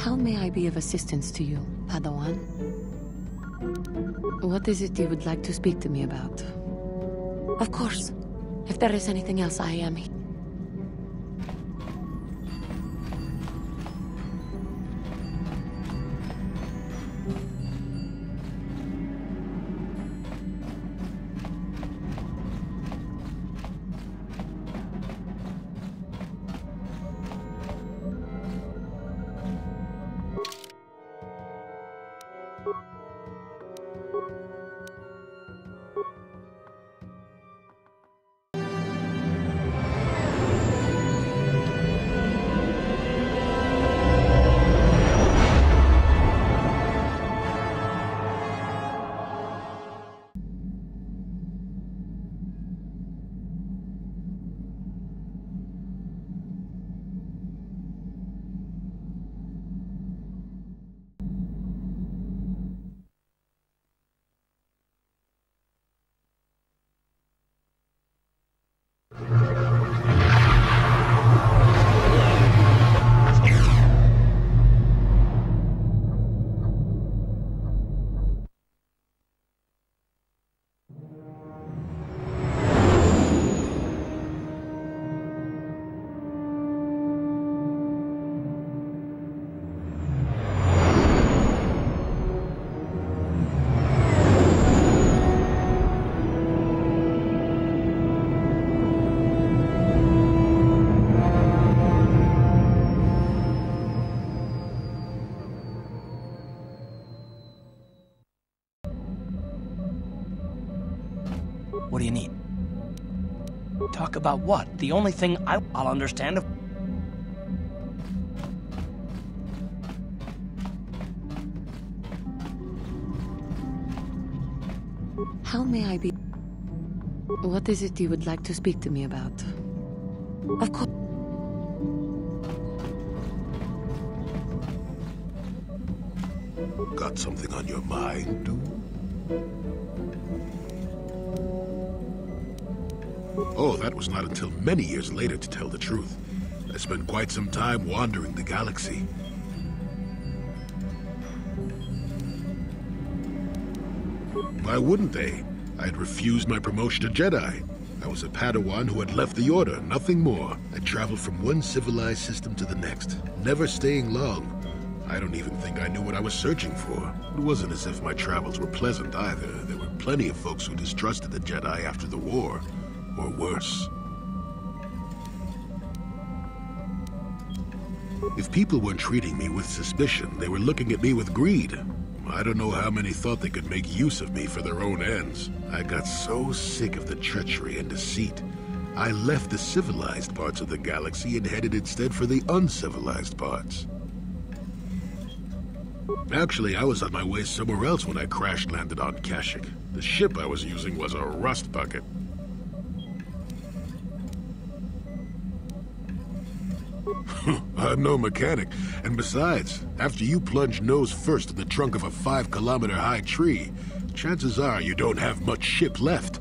How may I be of assistance to you, Padawan? What is it you would like to speak to me about? Of course. If there is anything else, I am here. What do you need? Talk about what? The only thing I'll understand. How may I be? What is it you would like to speak to me about? Of course. Got something on your mind? Oh, that was not until many years later, to tell the truth. I spent quite some time wandering the galaxy. Why wouldn't they? I had refused my promotion to Jedi. I was a Padawan who had left the Order, nothing more. I traveled from one civilized system to the next, never staying long. I don't even think I knew what I was searching for. It wasn't as if my travels were pleasant either. There were plenty of folks who distrusted the Jedi after the war. Or worse. If people weren't treating me with suspicion, they were looking at me with greed. I don't know how many thought they could make use of me for their own ends. I got so sick of the treachery and deceit. I left the civilized parts of the galaxy and headed instead for the uncivilized parts. Actually, I was on my way somewhere else when I crash-landed on Kashyyyk. The ship I was using was a rust bucket. I'm no mechanic, and besides, after you plunge nose first in the trunk of a 5-kilometer-high tree, chances are you don't have much ship left.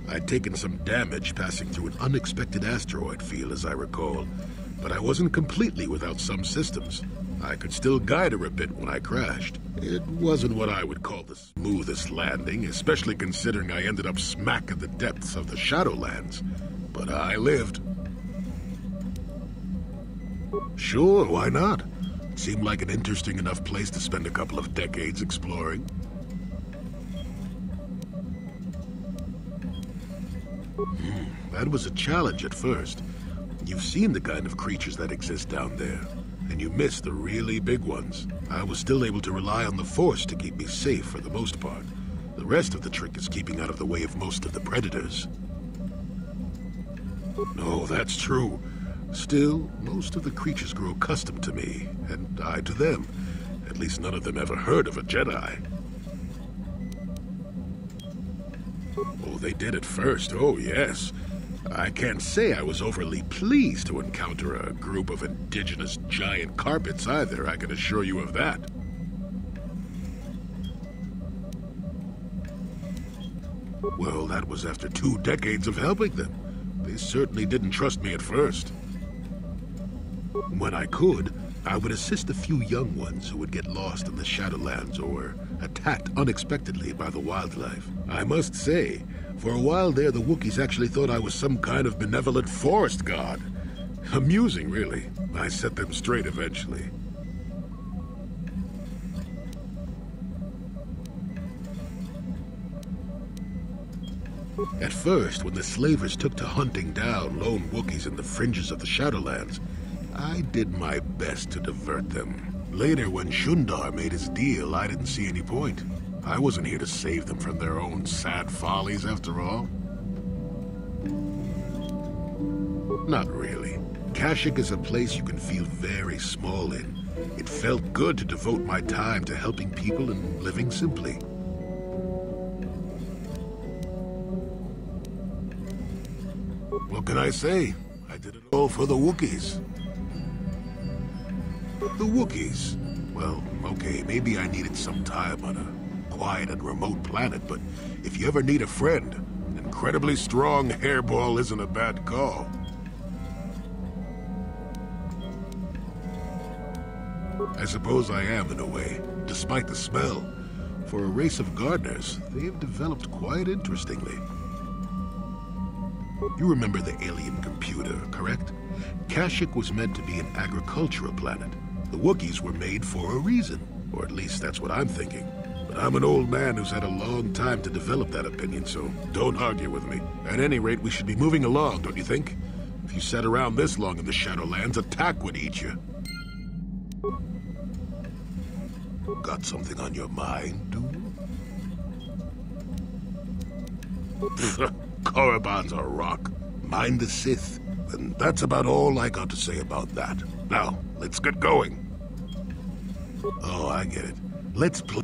I'd taken some damage passing through an unexpected asteroid field, as I recall, but I wasn't completely without some systems. I could still guide her a bit when I crashed. It wasn't what I would call the smoothest landing, especially considering I ended up smack in the depths of the Shadowlands. But I lived. Sure, why not? It seemed like an interesting enough place to spend a couple of decades exploring. That was a challenge at first. You've seen the kind of creatures that exist down there, and you miss the really big ones. I was still able to rely on the Force to keep me safe for the most part. The rest of the trick is keeping out of the way of most of the predators. No, that's true. Still, most of the creatures grow accustomed to me, and I to them. At least none of them ever heard of a Jedi. Oh, they did at first, oh yes. I can't say I was overly pleased to encounter a group of indigenous giant carpets either, I can assure you of that. Well, that was after 2 decades of helping them. They certainly didn't trust me at first. When I could, I would assist a few young ones who would get lost in the Shadowlands or attacked unexpectedly by the wildlife. I must say, for a while there, the Wookiees actually thought I was some kind of benevolent forest god. Amusing, really. I set them straight eventually. At first, when the slavers took to hunting down lone Wookiees in the fringes of the Shadowlands, I did my best to divert them. Later, when Shundar made his deal, I didn't see any point. I wasn't here to save them from their own sad follies, after all. Not really. Kashyyyk is a place you can feel very small in. It felt good to devote my time to helping people and living simply. What can I say? I did it all for the Wookiees. The Wookiees? Well, okay, maybe I needed some time on a quiet and remote planet, but if you ever need a friend, an incredibly strong hairball isn't a bad call. I suppose I am, in a way, despite the smell. For a race of gardeners, they have developed quite interestingly. You remember the alien computer, correct? Kashyyyk was meant to be an agricultural planet. The Wookiees were made for a reason, or at least that's what I'm thinking. But I'm an old man who's had a long time to develop that opinion, so don't argue with me. At any rate, we should be moving along, don't you think? If you sat around this long in the Shadowlands, attack would eat you. Got something on your mind, do you? Korriban's a rock. Mind the Sith. And that's about all I got to say about that. Now, let's get going. Oh, I get it. Let's play.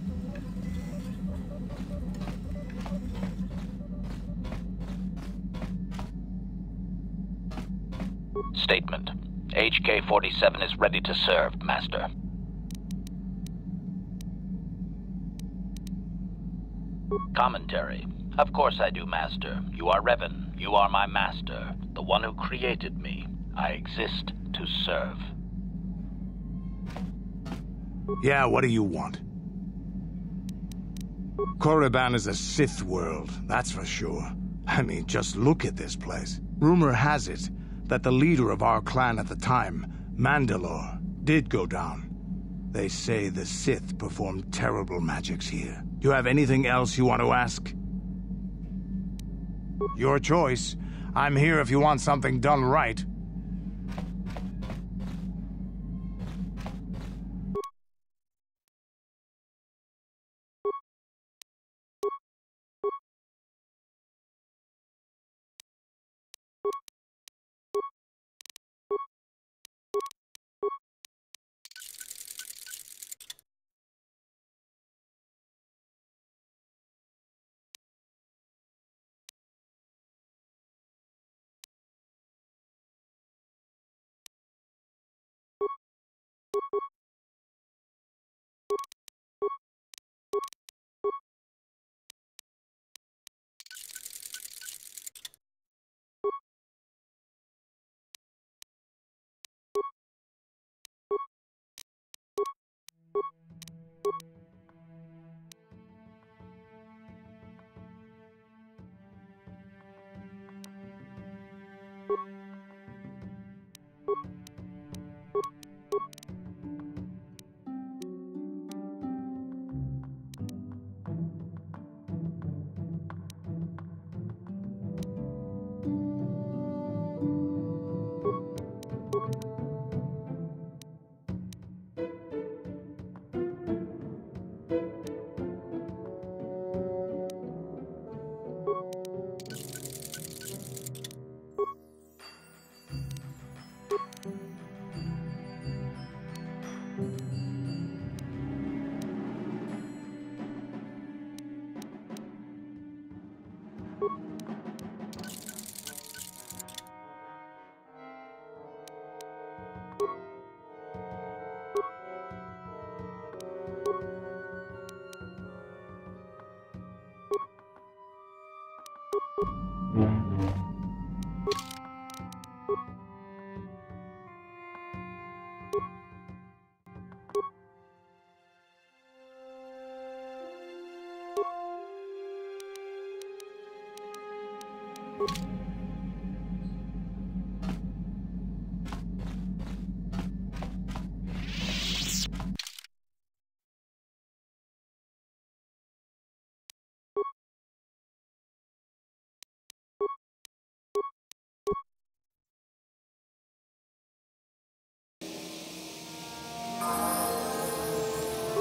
Statement. HK-47 is ready to serve, Master. Commentary. Of course I do, Master. You are Revan. You are my master, the one who created me. I exist to serve. Yeah, what do you want? Korriban is a Sith world, that's for sure. I mean, just look at this place. Rumor has it that the leader of our clan at the time, Mandalore, did go down. They say the Sith performed terrible magics here. Do you have anything else you want to ask? Your choice. I'm here if you want something done right.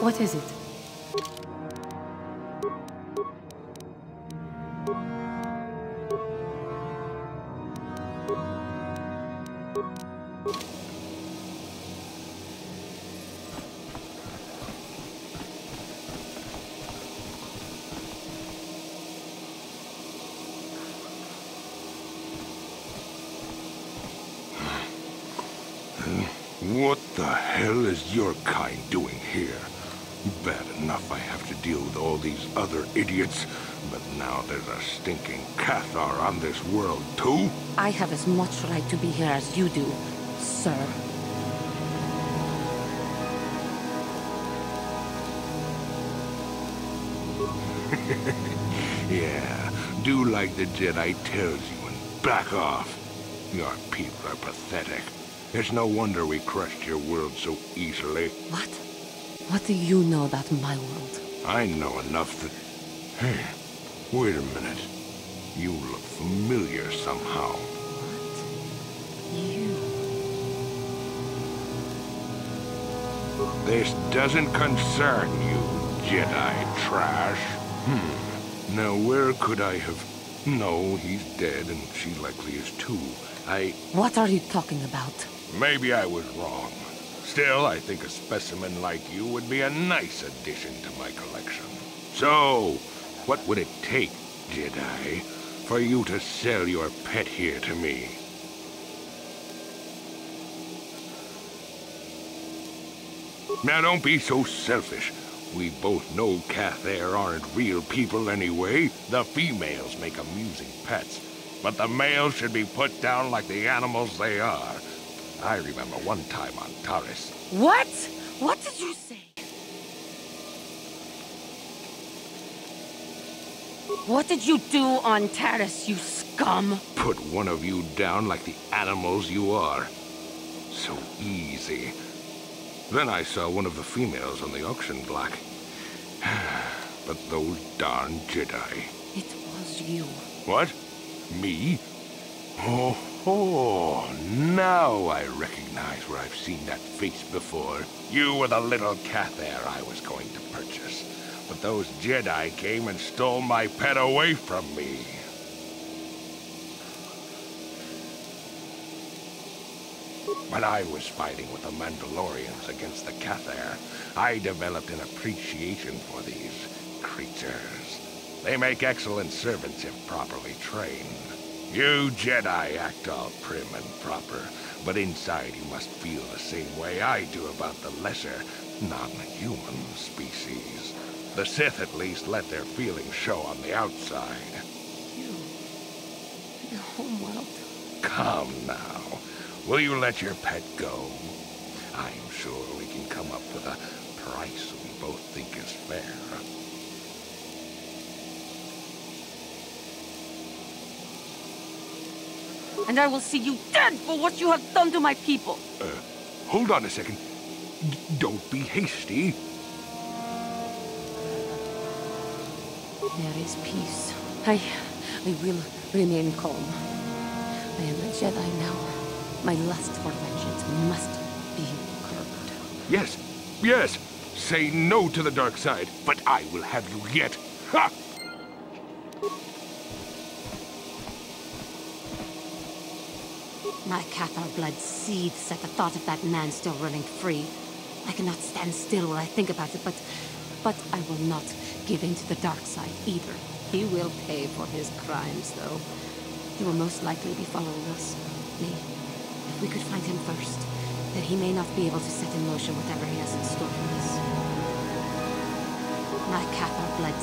What is it? What the hell is your kind doing here? Bad enough I have to deal with all these other idiots, but now there's a stinking Cathar on this world too? I have as much right to be here as you do, sir. Yeah, do like the Jedi tells you and back off. Your people are pathetic. It's no wonder we crushed your world so easily. What? What do you know about my world? I know enough that... Hey, wait a minute. You look familiar somehow. What? You... This doesn't concern you, Jedi trash. Now where could I have... No, he's dead and she likely is too. What are you talking about? Maybe I was wrong. Still, I think a specimen like you would be a nice addition to my collection. So, what would it take, Jedi, for you to sell your pet here to me? Now don't be so selfish. We both know Cathar aren't real people anyway. The females make amusing pets, but the males should be put down like the animals they are. I remember one time on Taris. What? What did you say? What did you do on Taris, you scum? Put one of you down like the animals you are. So easy. Then I saw one of the females on the auction block. But those darn Jedi. It was you. What? Me? Oh, now I recognize where I've seen that face before. You were the little Cathar I was going to purchase. But those Jedi came and stole my pet away from me. When I was fighting with the Mandalorians against the Cathar, I developed an appreciation for these creatures. They make excellent servants if properly trained. You Jedi act all prim and proper, but inside you must feel the same way I do about the lesser, non-human species. The Sith at least let their feelings show on the outside. You... the homeworld. Come now. Will you let your pet go? I'm sure we can come up with a price we both think is fair. And I will see you dead for what you have done to my people. Hold on a second. Don't be hasty. There is peace. I will remain calm. I am a Jedi now. My lust for vengeance must be curbed. Yes, yes. Say no to the dark side, but I will have you yet. Ha! My Cathar blood seethes at the thought of that man still running free. I cannot stand still while I think about it, but I will not give in to the dark side either. He will pay for his crimes, though. He will most likely be following us. Me. If we could find him first, then he may not be able to set in motion whatever he has in store for us. My Cathar blood